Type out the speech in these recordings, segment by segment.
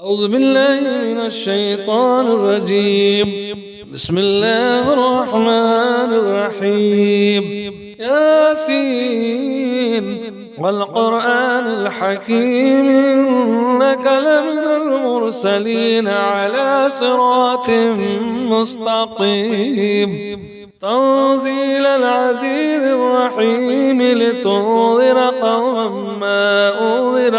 أعوذ بالله من الشيطان الرجيم. بسم الله الرحمن الرحيم. ياسين والقرآن الحكيم إنك لمن المرسلين على صراط مستقيم تنزيل العزيز الرحيم لتنذر قوما ما أنذر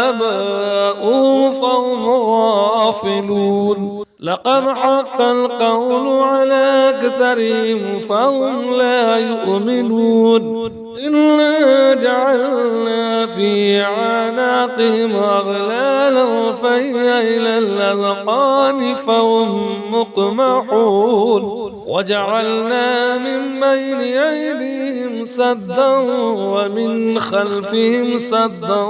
آباؤهم فهم غافلون. لقد حق القول على أكثرهم فهم لا يؤمنون. إنا جعلنا في أعناقهم أغلالا فهي إلى الأذقان فهم مقمحون. وجعلنا من بين أيديهم سدا ومن خلفهم سدا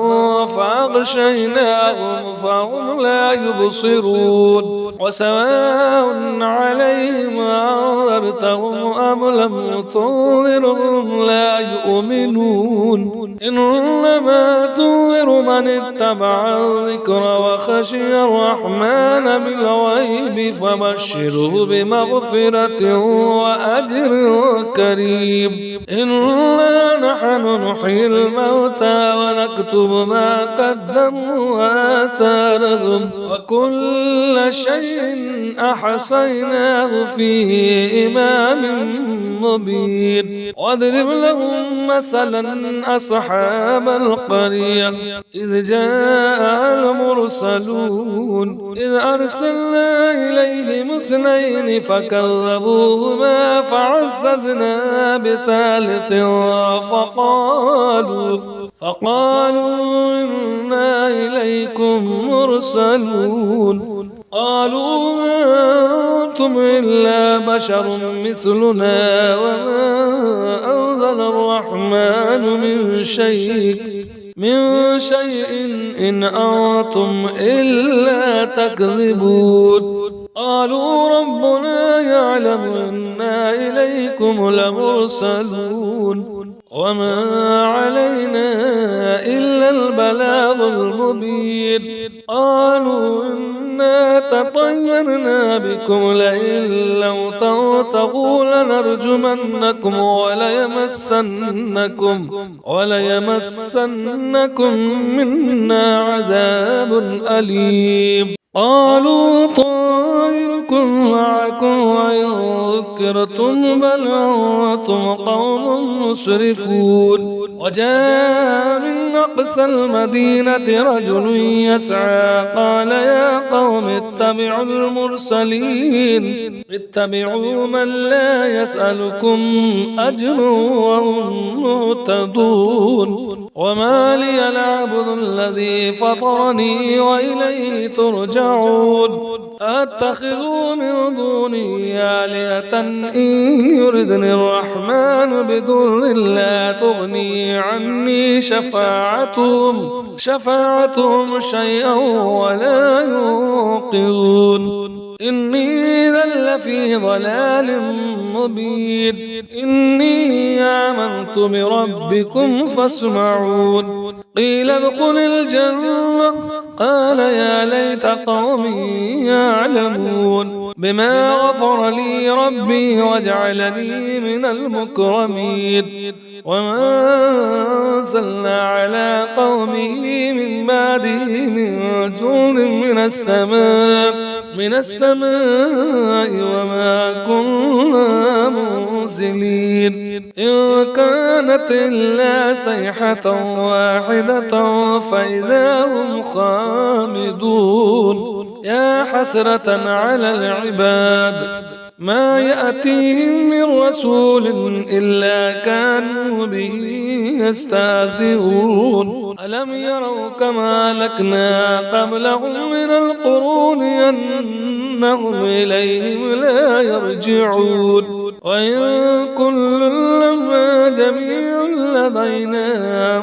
فأغشيناهم فهم لا يبصرون. وسواء عليهم أنذرتهم أم لم تنذرهم لا يؤمنون. إنما تنذر من اتبع الذكر وخشي الرحمن بالغيب فبشره بمغفرة وأجر كريم. إنا نحن نحيي الموتى ونكتب ما قدموا وآثارهم وكل شيء أحصيناه في إمام مبين. واضرب لهم مثلا أصحاب القرية إذ جاء المرسلون إذ أرسلنا إليهم اثنين فكذبوهما فعززنا بثالث فقالوا إنا إليكم مرسلون. قالوا ما أنتم إلا بشر مثلنا وما أنزل الرحمن من شيء إن أنتم إلا تكذبون. قالوا ربنا يعلم إنا إليكم لمرسلون وما علينا إلا البلاغ المبين. قالوا إنا تطيرنا بكم لئن لم تنتهوا لنرجمنكم وليمسنكم منا عذاب أليم. قالوا طائركم معكم وإن ذكرتم بل أنتم قوم مسرفون. وجاء من أقصى المدينة رجل يسعى قال يا قوم اتبعوا المرسلين اتبعوا من لا يسألكم أجر وهم مهتدون. وما لي العبد الذي فطرني وإليه ترجعون. أتخذوا من دوني آلهة إن يردني الرحمن بضر لا تغني عني شفاعتهم شيئا ولا ينقذون. إني إذا لفي ضلال مبين. إني آمنت بربكم فاسمعون. قيل ادخل الجنة قال يا ليت قومي يعلمون بما غفر لي ربي وجعلني من المكرمين. وما أنزلنا على قومه من بعده من جند من السماء وما كنا منزلين. إن كانت إلا صيحة واحدة فإذا هم خامدون. يا حسرة على العباد ما يأتيهم من رسول إلا كانوا به يستهزئون. ألم يروا كما أهلكنا قبلهم من القرون أنهم إليهم لا يرجعون. وإن كل لما جميع لدينا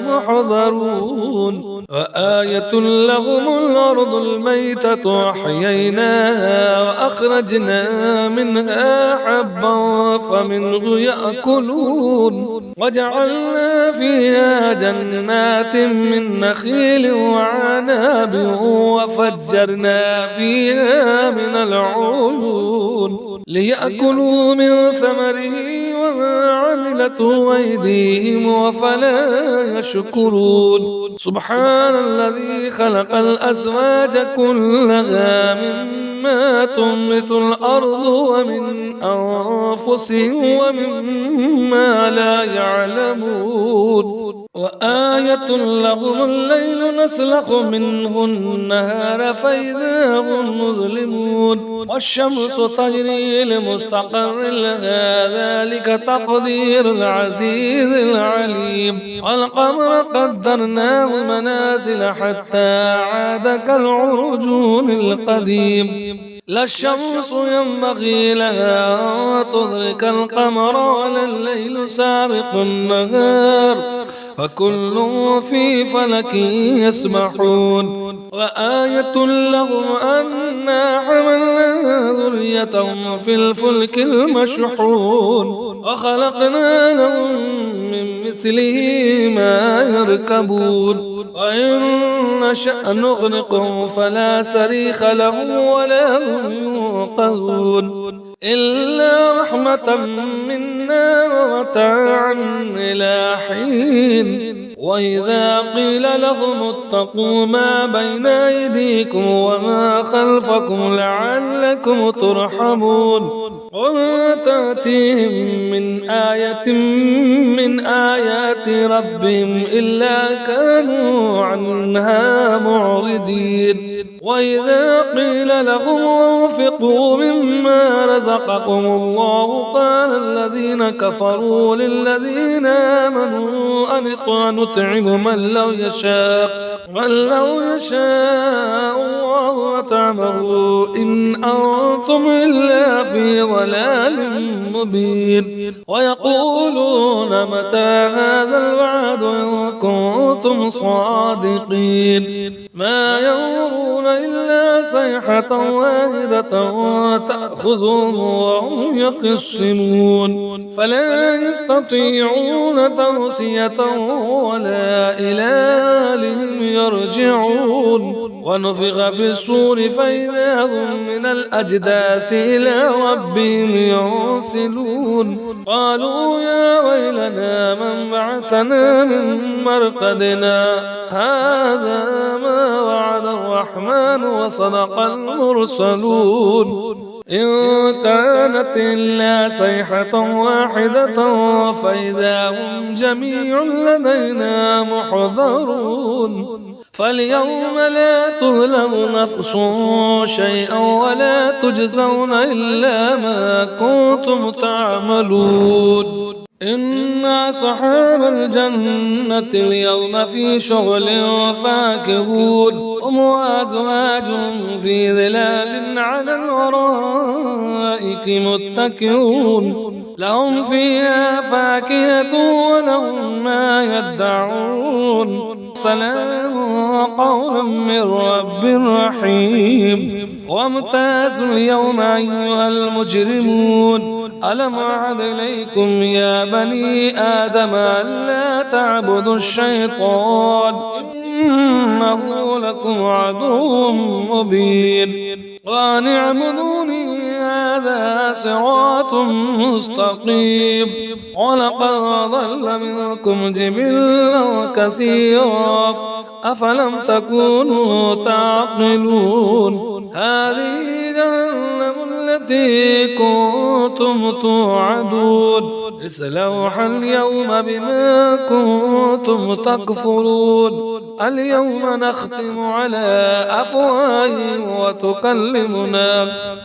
محضرون. وآية لهم الأرض الميتة أحييناها وأخرجنا منها حبا فمنه يأكلون وجعلنا فيها جنات من نخيل وعناب وفجرنا فيها من العيون ليأكلوا من ثمره وما عملته أيديهم وفلا يشكرون سبحان الذي خلق الأزواج كلها مما تنبت الأرض ومن أنفسهم ومما لا يعلمون وآية لهم الليل نسلخ منه النهار فإذا هم مظلمون والشمس تجري لمستقر لها ذلك تقدير العزيز العليم والقمر قدرناه منازل حتى عاد كالعرجون القديم لا الشمس ينبغي لها أن تدرك القمر ولا الليل سابق النهار فكل في فلك يسبحون وآية لهم أنا حملنا ذريتهم في الفلك المشحون وخلقنا لهم من مثله ما يركبون وإن نشأ نغرقهم فلا صريخ لهم ولا هم ينقذون إلا رحمة منا ومتاعا إلى حين وإذا قيل لهم اتقوا ما بين أيديكم وما خلفكم لعلكم ترحمون وما تأتيهم من آية من آيات ربهم إلا كانوا عنها معرضين وإذا قيل لهم انفقوا مما رزقكم الله قال الذين كفروا للذين آمنوا نطعم من لو يشاء الله طعمه إن أنتم إلا في ضلال مبين ويقولون متى هذا الوعد إن كنتم صادقين ما ينظرون إلا صيحة واحدة تأخذهم وهم يقسمون فلا يستطيعون توصية ولا إلى أهلهم يرجعون ونفخ في الصور فإذا هم من الأجداث إلى ربهم ينسلون قالوا يا ويلنا من بعثنا من مرقدنا هذا ما وعد الرحمن وصدق المرسلون إن كانت إلا صيحة واحدة فإذا هم جميع لدينا محضرون فاليوم لا تظلم نفس شيئا ولا تجزون إلا ما كنتم تعملون إن أصحاب الجنة اليوم في شغل فاكهون هم وأزواجهم في ظلال على الأرائك متكئون لهم فيها فاكهة ولهم ما يدعون سلام قولا من رب رحيم وامتازوا اليوم أيها المجرمون ألم أعهد إليكم يا بني آدم ألا تعبدوا الشيطان إنه لكم عدو مبين وأن اعبدوني هذا صراط مستقيم ولقد ضل منكم جبلا كثيرا أفلم تكونوا تعقلون هذه جهنم التي كنتم توعدون اصلوها اليوم بما كنتم تكفرون اليوم نختم على أفواههم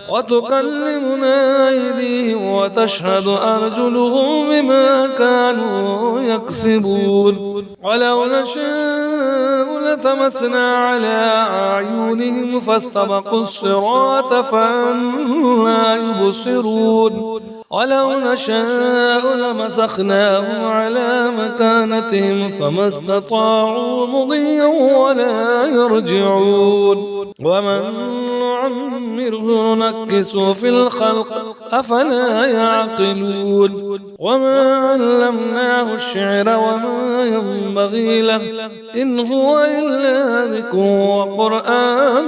وتكلمنا أيديهم وتشهد أرجلهم بما كانوا يكسبون ولو نشاء لتمسنا على أعينهم فاستبقوا الصراط فأنى يبصرون ولو نشاء لمسخناهم على مكانتهم فما استطاعوا مضيا ولا يرجعون ومن نعمره نكسه في الخلق أفلا يعقلون وما علمناه الشعر وما ينبغي له إن هو إلا ذكر وقرآن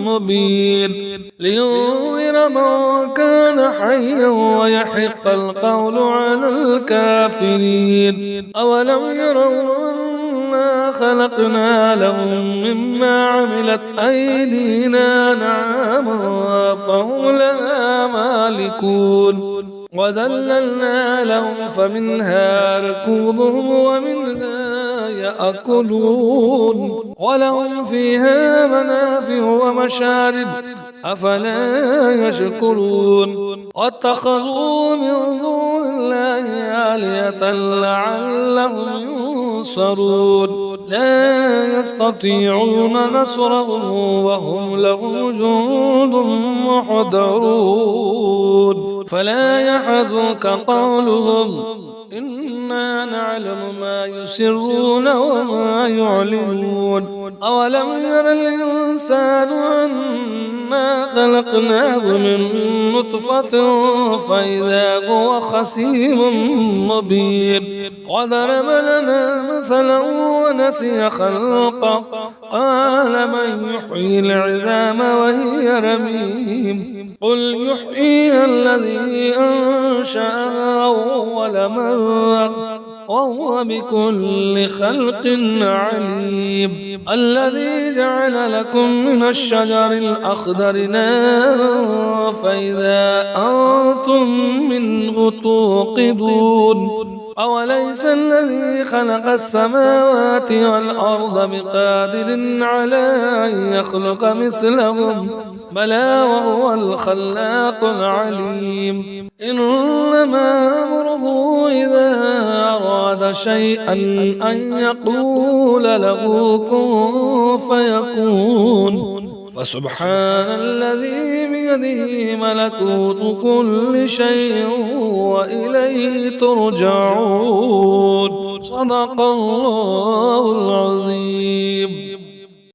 مبين لينذر من كان حيا ويحق القول على الكافرين أولم يروا أنا خلقنا لهم مما عملت أيدينا نعاما فهم لها مالكون وذللنا لهم فمنها ركوبهم ومنها يأكلون ولهم فيها منافع ومشارب أفلا يشكرون واتخذوا من دون الله آلهة لعلهم ينصرون لا يستطيعون نصرهم وهم لهم جند محضرون فلا يحزنك قولهم إنا نعلم ما يسرون وما يعلنون أولم ير الإنسان أنا خلقناه من نطفة فإذا هو خصيم مبين وضرب لنا مثلا ونسي خلقه قال من يحيي العظام وهي رميم قل يحييها الذي أنشأها أول مرة وهو بكل خلق عليم الذي جعل لكم من الشجر الأخضر نارا فإذا أنتم منه توقدون أوليس الذي خلق السماوات والأرض بقادر على أن يخلق مثلهم بلى وهو الخلاق العليم إنما أمره إذا أراد شيئا أن يقول له كن فيكون فسبحان الذي بيده ملكوت كل شيء وإليه ترجعون صدق الله العظيم.